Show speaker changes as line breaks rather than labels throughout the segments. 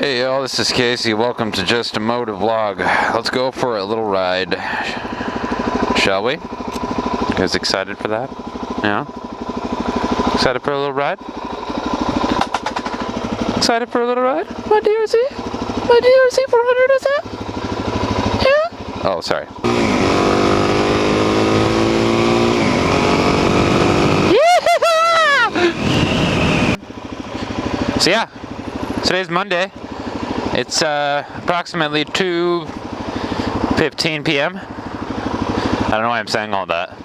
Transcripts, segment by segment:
Hey y'all, this is Casey. Welcome to Just a MotoVlog. Let's go for a little ride, shall we? You guys excited for that? Yeah? Excited for a little ride? Excited for a little ride? My DRZ? My DRZ 400 is that? Yeah? Oh, sorry. Yeah! So yeah, today's Monday. It's approximately 2:15 p.m. I don't know why I'm saying all that.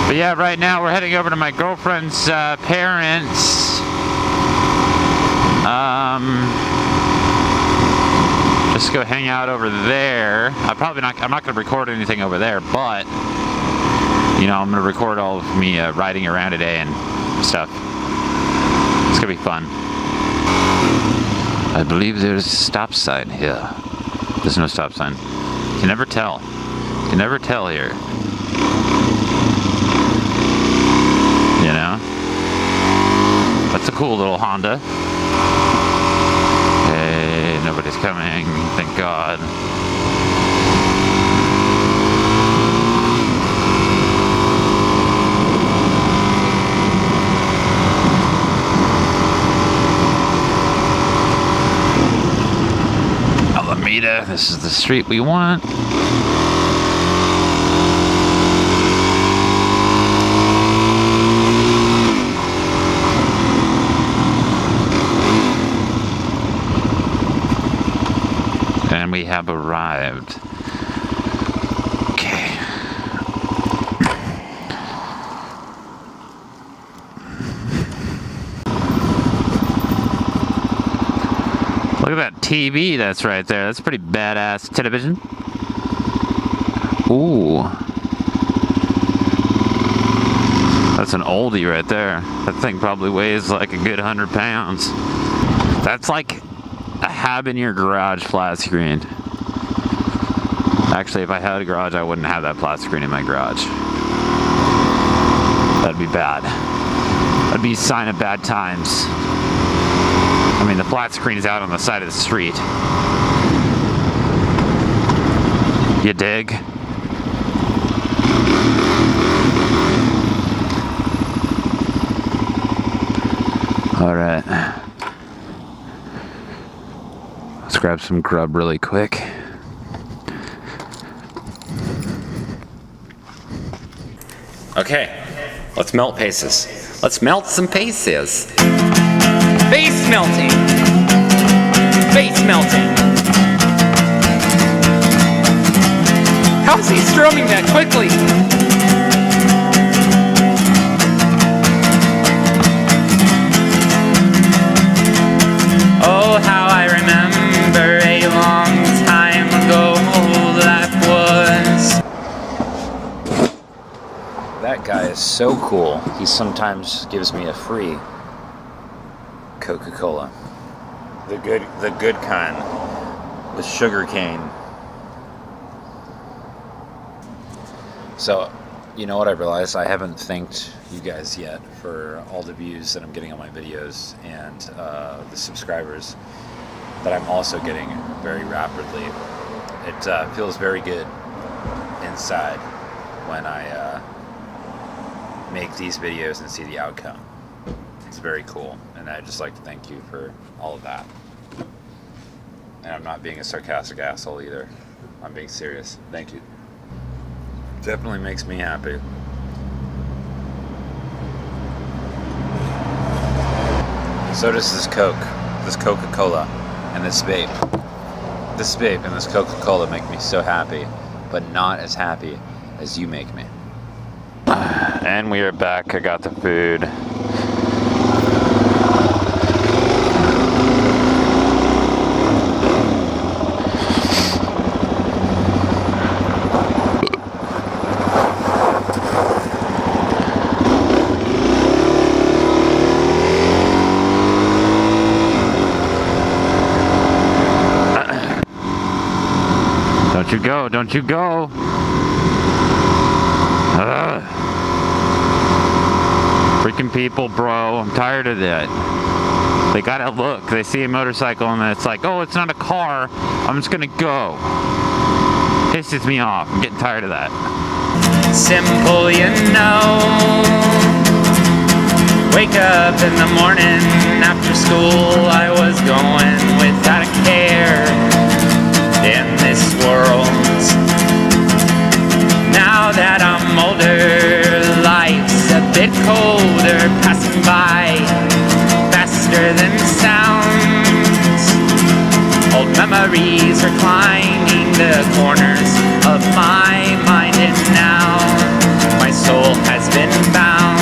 But yeah, right now we're heading over to my girlfriend's parents. Just go hang out over there. I'm not gonna record anything over there, but you know, I'm gonna record all of me riding around today and stuff. It's gonna be fun. I believe there's a stop sign here. There's no stop sign. You can never tell. You can never tell here. You know? That's a cool little Honda. Hey, nobody's coming, thank God. This is the street we want. And we have arrived. Okay. Look at that TV that's right there. That's pretty badass television. Ooh. That's an oldie right there. That thing probably weighs like a good 100 pounds. That's like a have in your garage flat screen. Actually, if I had a garage, I wouldn't have that flat screen in my garage. That'd be bad. That'd be a sign of bad times. I mean, the flat screen is out on the side of the street. You dig? All right. Let's grab some grub really quick.
Okay, let's melt paces. Let's melt some paces. Face melting! Face melting! How's he strumming that quickly? Oh, how I remember a long time ago that was.
That guy is so cool. He sometimes gives me a free Coca-Cola. The good kind. With sugar cane. So, you know what I realized? I haven't thanked you guys yet for all the views that I'm getting on my videos and the subscribers that I'm also getting very rapidly. It feels very good inside when I make these videos and see the outcome. It's very cool, and I'd just like to thank you for all of that. And I'm not being a sarcastic asshole either. I'm being serious. Thank you. Definitely makes me happy. So does this Coke, this Coca-Cola, and this vape. This vape and this Coca-Cola make me so happy, but not as happy as you make me. And we are back. I got the food. Don't you go, don't you go. Freaking people, bro. I'm tired of that.
They gotta look. They see a motorcycle and it's like, oh, it's not a car. I'm just gonna go. Pisses me off. I'm getting tired of that.
Simple, you know. Wake up in the morning after school. I was going without a care in this world. Now that I'm older, life's a bit colder, passing by faster than sounds. Old memories are climbing the corners of my mind, and now my soul has been bound.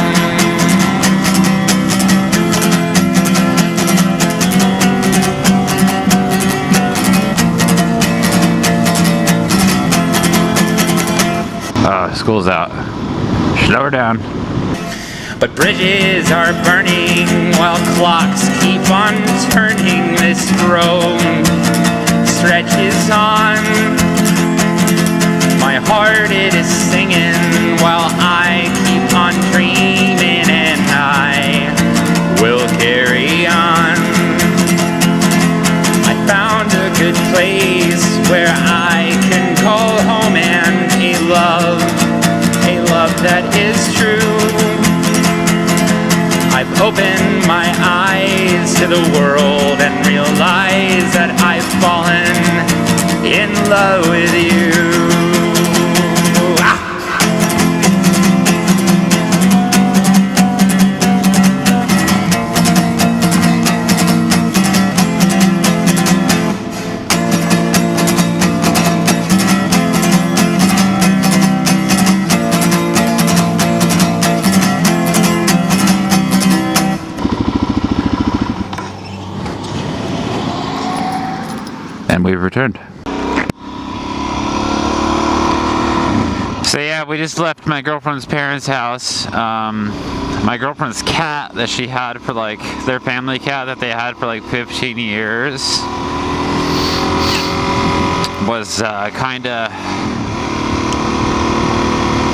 School's out. Slow her down.
But bridges are burning while clocks keep on turning. This road stretches on. My heart, it is singing while I keep on dreaming, and I will carry on. I found a good place where I can call home, and a love that is true. I've opened my eyes to the world and realized that I've fallen in love with you.
And we've returned. So yeah, we just left my girlfriend's parents' house. My girlfriend's cat that she had for like, their family cat that they had for like 15 years was kinda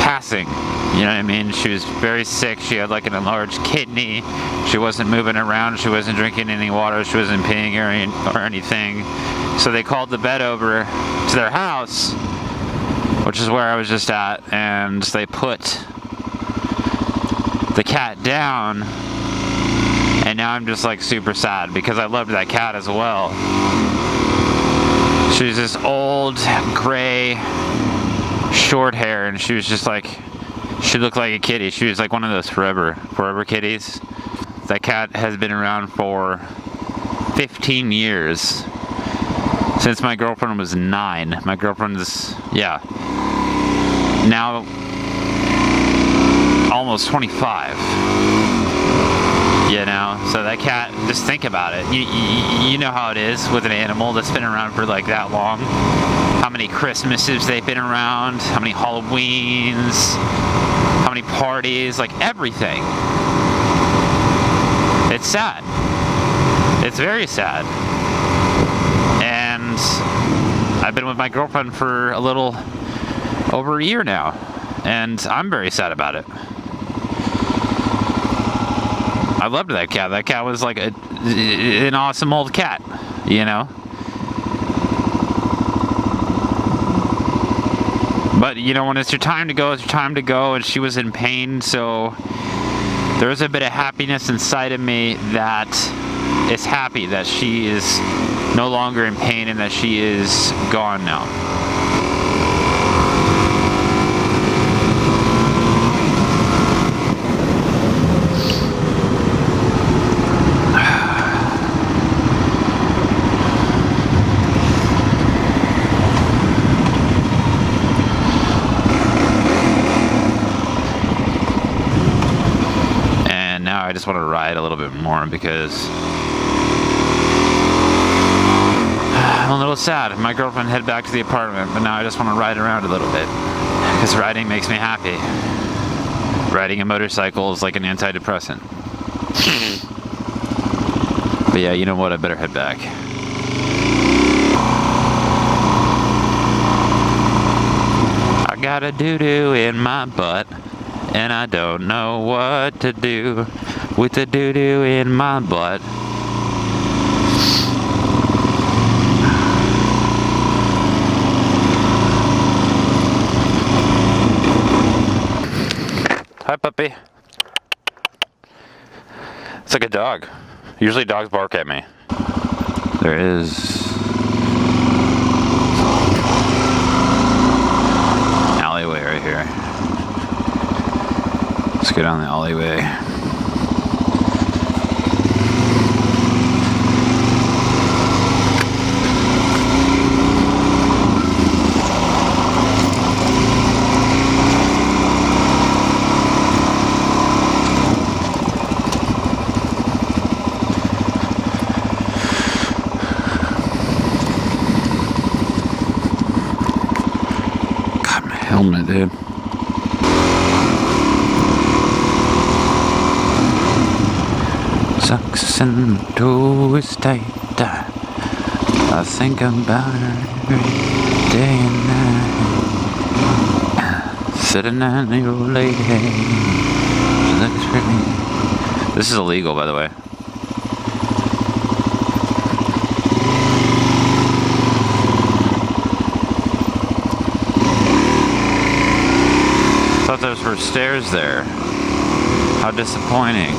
passing. You know what I mean? She was very sick. She had like an enlarged kidney. She wasn't moving around. She wasn't drinking any water. She wasn't peeing or anything. So they called the vet over to their house, which is where I was just at, and they put the cat down. And now I'm just like super sad because I loved that cat as well. She was this old, gray, short hair, and she was just like, she looked like a kitty. She was like one of those forever kitties. That cat has been around for 15 years. Since my girlfriend was 9. My girlfriend's, yeah, now almost 25. You know, so that cat, just think about it. You know how it is with an animal that's been around for like that long. How many Christmases they've been around, how many Halloweens, how many parties, like everything. It's sad. It's very sad. And I've been with my girlfriend for a little over a year now, and I'm very sad about it. I loved that cat. That cat was like an awesome old cat, you know? But, you know, when it's your time to go, it's your time to go, and she was in pain, so there was a bit of happiness inside of me that is happy that she is no longer in pain and that she is gone now. And now I just want to ride a little bit more because I'm a little sad. My girlfriend headed back to the apartment, but now I just want to ride around a little bit because riding makes me happy. Riding a motorcycle is like an antidepressant. But yeah, you know what? I better head back. I got a doo-doo in my butt, and I don't know what to do with the doo-doo in my butt. puppy? It's like a dog. Usually dogs bark at me. There is alleyway right here. Let's go down the alleyway. Helmet, dude. Sucks and toe is tight. I think about her every day and night. 39-year-old lady. She looks pretty. This is illegal, by the way. I thought those were stairs there. How disappointing.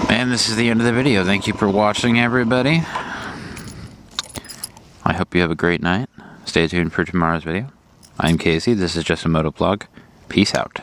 And this is the end of the video. Thank you for watching, everybody. I hope you have a great night. Stay tuned for tomorrow's video. I'm Casey. This is just a MotoVlog. Peace out.